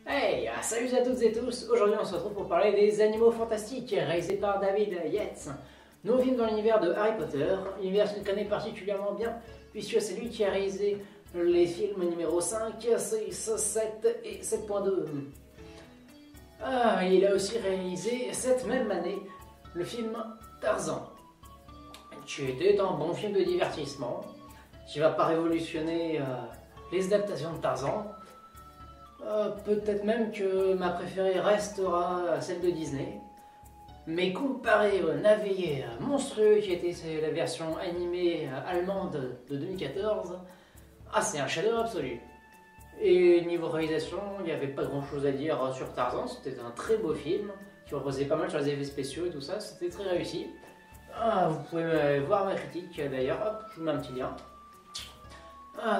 Hey, salut à toutes et tous. Aujourd'hui on se retrouve pour parler des Animaux Fantastiques réalisés par David Yates. Nouveau film dans l'univers de Harry Potter, univers qu'il connaît particulièrement bien puisque c'est lui qui a réalisé les films numéro 5, 6, 7 et 7.2. Il a aussi réalisé cette même année le film Tarzan, qui était un bon film de divertissement, qui va pas révolutionner les adaptations de Tarzan. Peut-être même que ma préférée restera celle de Disney. Mais comparé au navet monstrueux qui était la version animée allemande de 2014, c'est un chef-d'œuvre absolu. Et niveau réalisation, il n'y avait pas grand chose à dire sur Tarzan, c'était un très beau film qui reposait pas mal sur les effets spéciaux et tout ça, c'était très réussi. Vous pouvez voir ma critique d'ailleurs, hop, je vous mets un petit lien.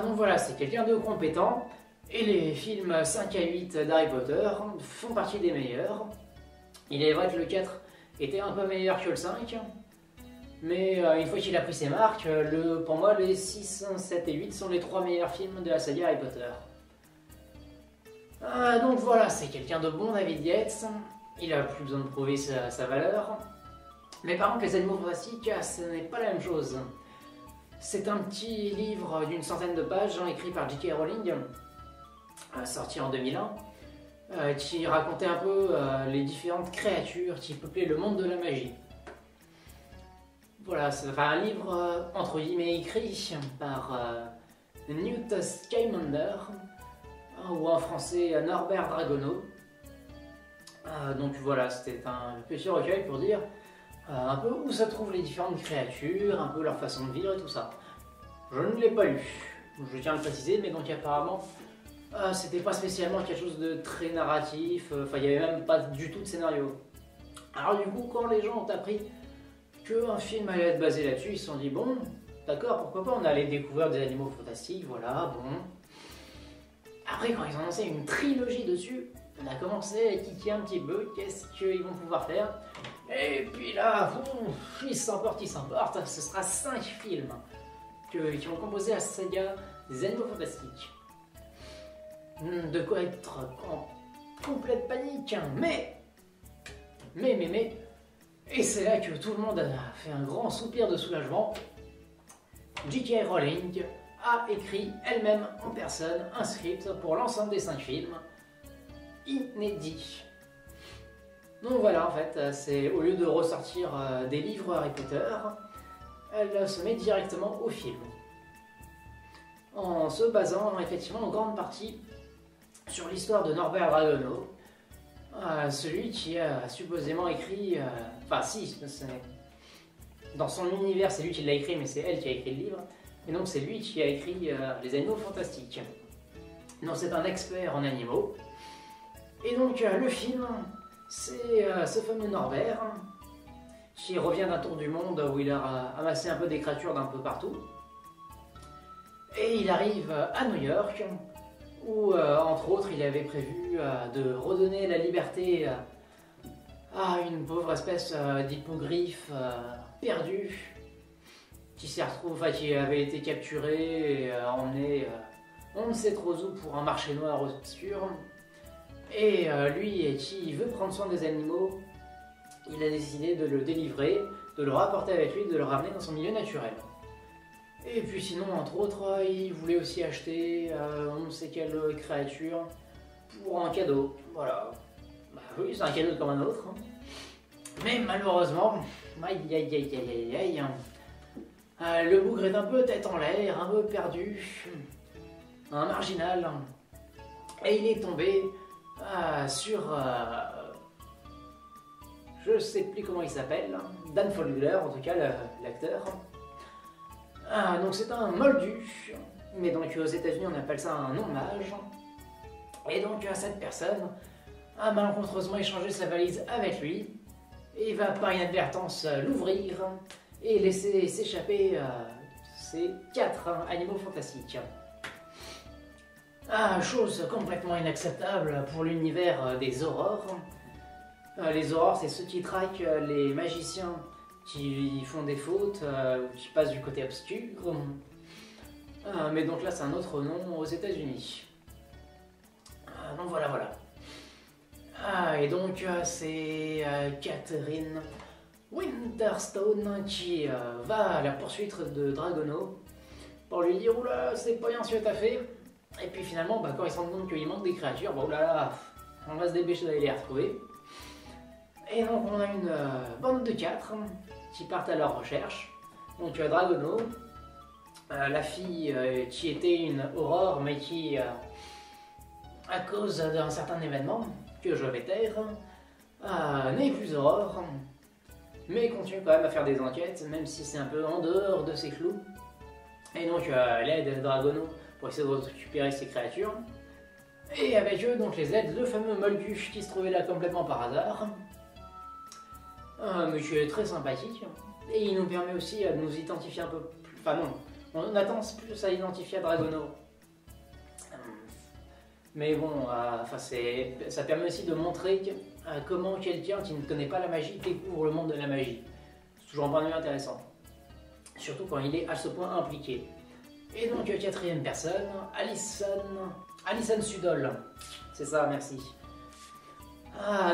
Donc voilà, c'est quelqu'un de compétent. Et les films 5 à 8 d'Harry Potter font partie des meilleurs. Il est vrai que le 4 était un peu meilleur que le 5. Mais une fois qu'il a pris ses marques, pour moi les 6, 7 et 8 sont les 3 meilleurs films de la saga Harry Potter. Donc voilà, c'est quelqu'un de bon, David Yates. Il a plus besoin de prouver sa valeur. Mais par contre les Animaux Fantastiques, ce n'est pas la même chose. C'est un petit livre d'une centaine de pages écrit par J.K. Rowling, sorti en 2001, qui racontait un peu les différentes créatures qui peuplaient le monde de la magie. Voilà, c'est un livre entre guillemets écrit par Newt Scamander, ou en français Norbert Dragono. Donc voilà, c'était un petit recueil pour dire un peu où se trouvent les différentes créatures, un peu leur façon de vivre et tout ça. Je ne l'ai pas lu, je tiens à le préciser, mais donc apparemment c'était pas spécialement quelque chose de très narratif, il n'y avait même pas du tout de scénario. Alors du coup, quand les gens ont appris qu'un film allait être basé là-dessus, ils se sont dit bon, d'accord, pourquoi pas, on allait découvrir des Animaux Fantastiques, voilà, bon. Après, quand ils ont annoncé une trilogie dessus, on a commencé à tiquer un petit peu, qu'est-ce qu'ils vont pouvoir faire. Et puis là, ils s'emportent, ce sera 5 films qui vont composer la saga des Animaux Fantastiques. De quoi être en complète panique, mais, et c'est là que tout le monde a fait un grand soupir de soulagement. J.K. Rowling a écrit elle-même en personne un script pour l'ensemble des 5 films, inédit. Donc voilà, en fait, c'est au lieu de ressortir des livres Harry Potter, elle se met directement au film, en se basant effectivement en grande partie sur l'histoire de Norbert Dragono, celui qui a supposément écrit, dans son univers c'est lui qui l'a écrit, mais c'est elle qui a écrit le livre, et donc c'est lui qui a écrit les Animaux Fantastiques. Donc c'est un expert en animaux, et donc le film, c'est ce fameux Norbert qui revient d'un tour du monde où il a amassé un peu des créatures d'un peu partout, et il arrive à New York, où, entre autres, il avait prévu de redonner la liberté à une pauvre espèce d'hippogriffe perdue, qui avait été capturée et emmenée on ne sait trop où pour un marché noir obscur. Et lui, qui veut prendre soin des animaux, il a décidé de le délivrer, de le rapporter avec lui, de le ramener dans son milieu naturel. Et puis sinon, entre autres, il voulait aussi acheter on ne sait quelle créature pour un cadeau. Voilà. Oui, c'est un cadeau comme un autre. Mais malheureusement, le bougre est un peu tête en l'air, un peu perdu, un marginal. Et il est tombé sur... je sais plus comment il s'appelle, Dan Fogler en tout cas, l'acteur. Donc c'est un moldu, mais donc aux États-Unis on appelle ça un non-mage. Et donc cette personne a malencontreusement échangé sa valise avec lui et va par inadvertance l'ouvrir et laisser s'échapper ces 4 animaux fantastiques. Chose complètement inacceptable pour l'univers des aurores. Les aurores, c'est ceux qui traquent les magiciens qui font des fautes ou qui passent du côté obscur. Mais donc là, c'est un autre nom aux États-Unis. Donc voilà. Et donc c'est Catherine Winterstone qui va à la poursuite de Dragono pour lui dire oula c'est pas bien ce que t'as fait. Et puis finalement quand ils se rendent compte qu'il manque des créatures, bon oulala, on va se dépêcher d'aller les retrouver. Et donc on a une bande de 4 qui partent à leur recherche. Donc tu as Dragono, la fille qui était une Aurore mais qui à cause d'un certain événement que je vais taire, n'est plus Aurore, mais continue quand même à faire des enquêtes, même si c'est un peu en dehors de ses clous. Et donc elle aide Dragono pour essayer de récupérer ses créatures. Et avec eux, donc les aide le fameux Molguche qui se trouvait là complètement par hasard. Un monsieur très sympathique, et il nous permet aussi de nous identifier un peu plus... Enfin non, on attend plus à identifier Dragono. Mais bon, ça permet aussi de montrer comment quelqu'un qui ne connaît pas la magie découvre le monde de la magie. C'est toujours un point de vue intéressant. Surtout quand il est à ce point impliqué. Et donc, quatrième personne, Alison Sudol. C'est ça, merci.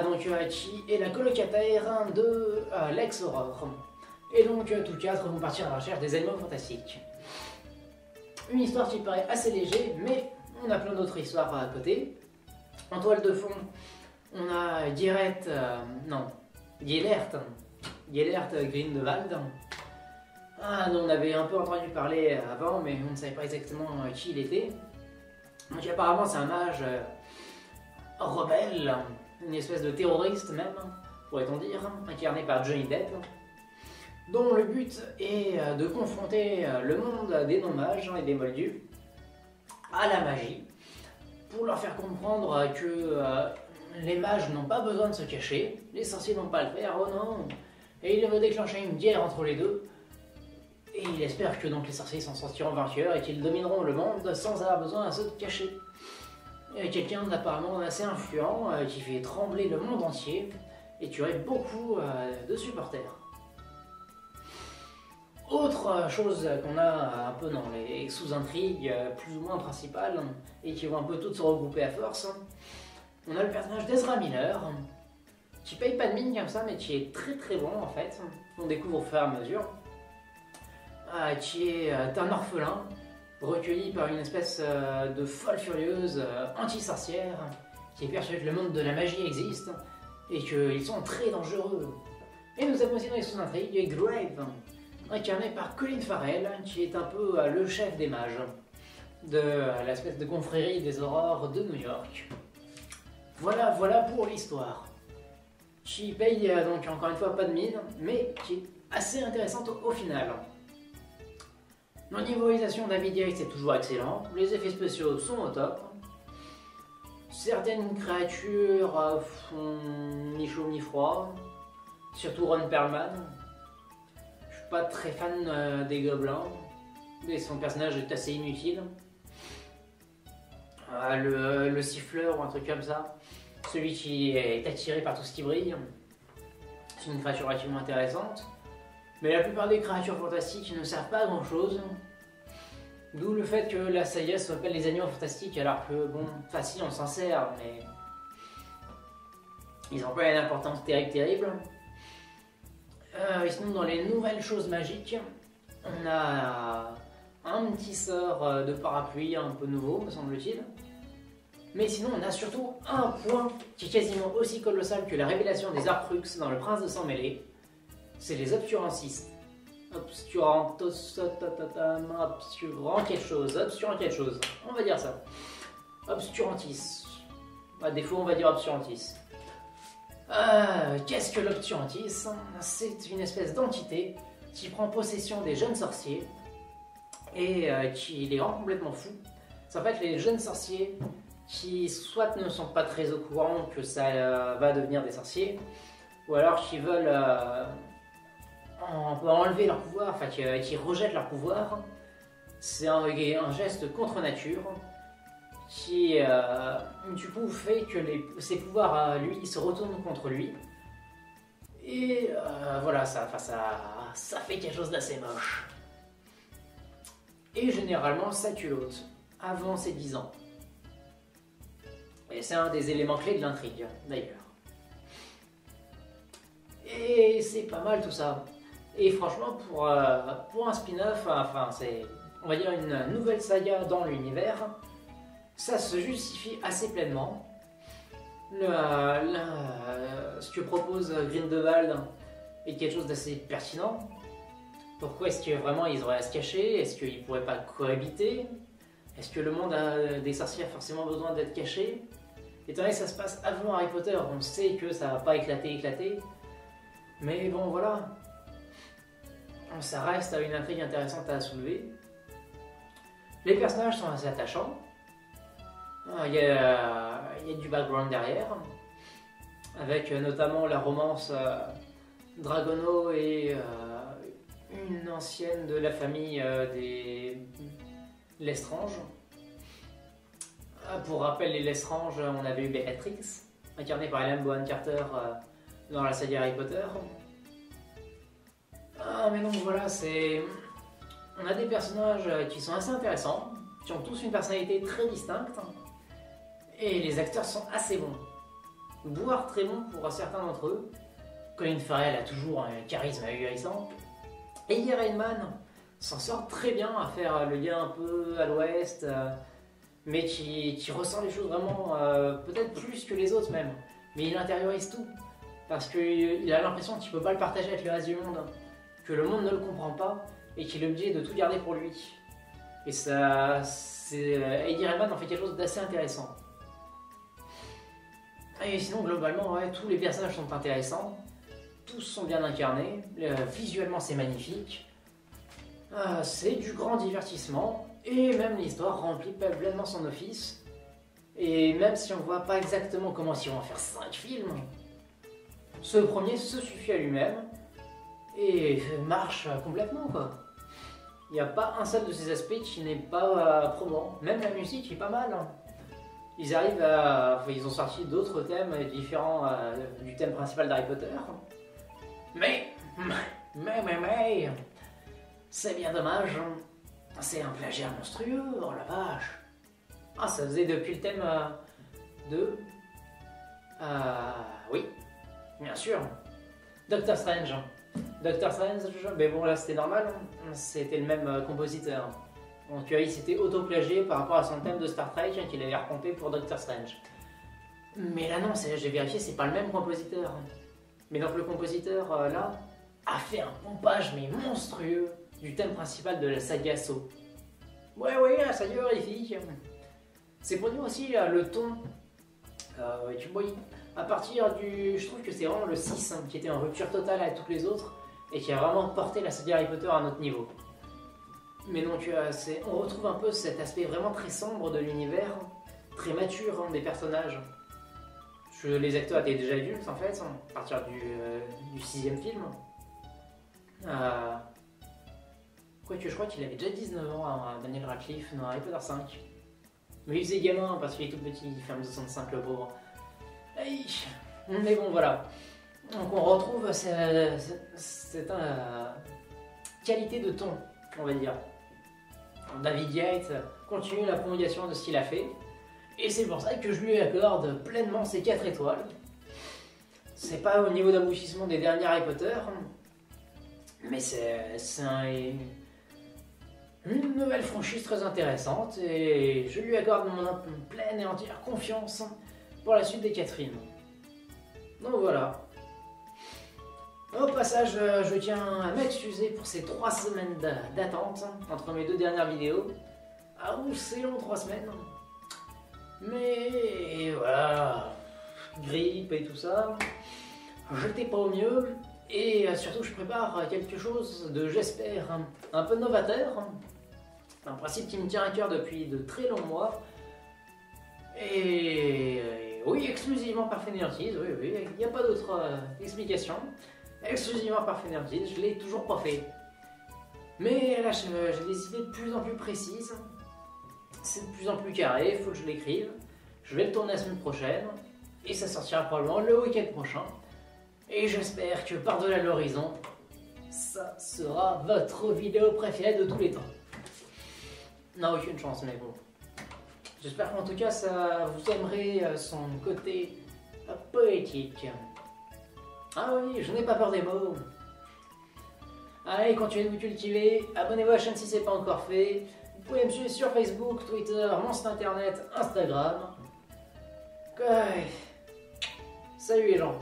Donc qui est la colocataire de l'ex-Aurore. Et donc, tous 4 vont partir à la recherche des animaux fantastiques. Une histoire qui paraît assez léger, mais on a plein d'autres histoires à côté. En toile de fond, on a Gellert Grindelwald. Dont on avait un peu entendu parler avant, mais on ne savait pas exactement qui il était. Donc apparemment c'est un mage rebelle, une espèce de terroriste même, pourrait-on dire, incarné par Johnny Depp, dont le but est de confronter le monde des non-mages et des moldus à la magie, pour leur faire comprendre que les mages n'ont pas besoin de se cacher, les sorciers n'ont pas à le faire, oh non. Et il veut déclencher une guerre entre les deux, et il espère que donc les sorciers s'en sortiront vainqueurs et qu'ils domineront le monde sans avoir besoin de se cacher. Quelqu'un d'apparemment assez influent qui fait trembler le monde entier et qui aurait beaucoup de supporters. Autre chose qu'on a un peu dans les sous-intrigues plus ou moins principales et qui vont un peu toutes se regrouper à force, on a le personnage d'Ezra Miller qui paye pas de mine comme ça mais qui est très très bon en fait, on découvre au fur et à mesure, qui est un orphelin recueilli par une espèce de folle furieuse anti-sorcière qui est persuadée que le monde de la magie existe et qu'ils sont très dangereux. Et nous avons aussi dans les sous-intrigues Grave, incarné par Colin Farrell, qui est un peu le chef des mages de l'espèce de confrérie des aurores de New York. Voilà pour l'histoire. Qui paye donc encore une fois pas de mine, mais qui est assez intéressante au final. Dans niveau réalisation, David Yates est toujours excellent, les effets spéciaux sont au top. Certaines créatures font ni chaud ni froid, surtout Ron Perlman. Je suis pas très fan des gobelins, mais son personnage est assez inutile. Le siffleur ou un truc comme ça, celui qui est attiré par tout ce qui brille, c'est une créature relativement intéressante. Mais la plupart des créatures fantastiques ne servent pas à grand chose. D'où le fait que la saga s'appelle les animaux fantastiques, alors que bon, si on s'en sert, mais ils n'ont pas une importance terrible. Sinon, dans les nouvelles choses magiques, on a un petit sort de parapluie un peu nouveau, me semble-t-il. Mais sinon, on a surtout un point qui est quasiment aussi colossal que la révélation des Arcrux dans Le Prince de Sang Mêlé. C'est les obscurantistes. Obscurant quelque chose, on va dire ça. Obscurantis. À défaut, on va dire obscurantis. Qu'est-ce que l'obscurantis? C'est une espèce d'entité qui prend possession des jeunes sorciers et qui les rend complètement fous. C'est en fait les jeunes sorciers qui soit ne sont pas très au courant que ça va devenir des sorciers, ou alors qui veulent enlever leur pouvoir, enfin qui rejettent leur pouvoir. C'est un geste contre nature qui du coup fait que ses pouvoirs lui se retournent contre lui. Et voilà, ça fait quelque chose d'assez moche. Et généralement ça culotte avant ses 10 ans. Et c'est un des éléments clés de l'intrigue d'ailleurs. Et c'est pas mal tout ça. Et franchement, pour un spin-off, enfin, c'est, on va dire, une nouvelle saga dans l'univers, ça se justifie assez pleinement. Ce que propose Grindelwald est quelque chose d'assez pertinent. Pourquoi est-ce que vraiment ils auraient à se cacher? Est-ce qu'ils pourraient pas cohabiter? Est-ce que le monde des sorciers a forcément besoin d'être caché? Étant donné que ça se passe avant Harry Potter, on sait que ça va pas éclater. Mais bon, voilà. Ça reste une intrigue intéressante à soulever. Les personnages sont assez attachants. Il y a du background derrière, avec notamment la romance Dragono et une ancienne de la famille des Lestrange. Pour rappel, les Lestrange, on avait eu Bellatrix, incarnée par Helena Bonham Carter dans la saga Harry Potter. Mais donc voilà, on a des personnages qui sont assez intéressants, qui ont tous une personnalité très distincte, et les acteurs sont assez bons, voire très bons pour certains d'entre eux. Colin Farrell a toujours un charisme ahurissant, et Ian Reitman s'en sort très bien à faire le gars un peu à l'ouest, mais qui ressent les choses vraiment, peut-être plus que les autres même, mais il intériorise tout, parce qu'il a l'impression qu'il ne peut pas le partager avec le reste du monde, que le monde ne le comprend pas, et qu'il est obligé de tout garder pour lui. Et ça, Eddie Redmayne en fait quelque chose d'assez intéressant. Et sinon, globalement, ouais, tous les personnages sont intéressants, tous sont bien incarnés, visuellement c'est magnifique, c'est du grand divertissement, et même l'histoire remplit pleinement son office. Et même si on ne voit pas exactement comment ils vont en faire 5 films, ce premier se suffit à lui-même, et marche complètement, quoi. Il n'y a pas un seul de ces aspects qui n'est pas probant. Même la musique est pas mal. Ils arrivent à... Ils ont sorti d'autres thèmes différents du thème principal d'Harry Potter. Mais... C'est bien dommage. C'est un plagiat monstrueux, oh la vache. Ça faisait depuis le thème de... Oui, bien sûr. Doctor Strange. Doctor Strange, mais bon là c'était normal, c'était le même compositeur. Donc il s'était auto-plagié par rapport à son thème de Star Trek qu'il avait repompé pour Doctor Strange. Mais là non, j'ai vérifié, c'est pas le même compositeur. Mais donc le compositeur là a fait un pompage mais monstrueux du thème principal de la saga Saw. Ouais, la saga horrifique. C'est pour dire aussi le ton. Tu vois, à partir du... Je trouve que c'est vraiment le 6 qui était en rupture totale avec toutes les autres et qui a vraiment porté la saga Harry Potter à un autre niveau. Mais donc on retrouve un peu cet aspect vraiment très sombre de l'univers, très mature des personnages. Les acteurs étaient déjà adultes en fait, à partir du 6e film. Quoique je crois qu'il avait déjà 19 ans, Daniel Radcliffe, dans Harry Potter 5. Mais il faisait gamin parce qu'il est tout petit, il fait 1m65 le pauvre. Mais bon voilà. Donc on retrouve cette qualité de ton, on va dire. David Yates continue la prolongation de ce qu'il a fait. Et c'est pour ça que je lui accorde pleinement ses 4 étoiles. C'est pas au niveau d'aboutissement des derniers Harry Potter. Mais c'est une nouvelle franchise très intéressante. Et je lui accorde mon pleine et entière confiance pour la suite des 4 films. Donc voilà. Au passage, je tiens à m'excuser pour ces 3 semaines d'attente entre mes 2 dernières vidéos. C'est long 3 semaines. Mais voilà, grippe et tout ça, j'étais pas au mieux. Et surtout, je prépare quelque chose de, j'espère, un peu novateur. Un principe qui me tient à cœur depuis de très longs mois. Et oui, exclusivement par fainéantise, oui, il n'y a pas d'autre explication. Exclusivement par fainéantise, je l'ai toujours pas fait. Mais là, j'ai des idées de plus en plus précises. C'est de plus en plus carré, il faut que je l'écrive. Je vais le tourner la semaine prochaine. Et ça sortira probablement le week-end prochain. Et j'espère que par-delà l'horizon, ça sera votre vidéo préférée de tous les temps. Non, aucune chance, mais bon. J'espère qu'en tout cas, ça vous aimerez son côté poétique. Ah oui, je n'ai pas peur des mots. Allez, continuez de vous cultiver, abonnez-vous à la chaîne si ce n'est pas encore fait. Vous pouvez me suivre sur Facebook, Twitter, mon site internet, Instagram. Ouais. Salut les gens.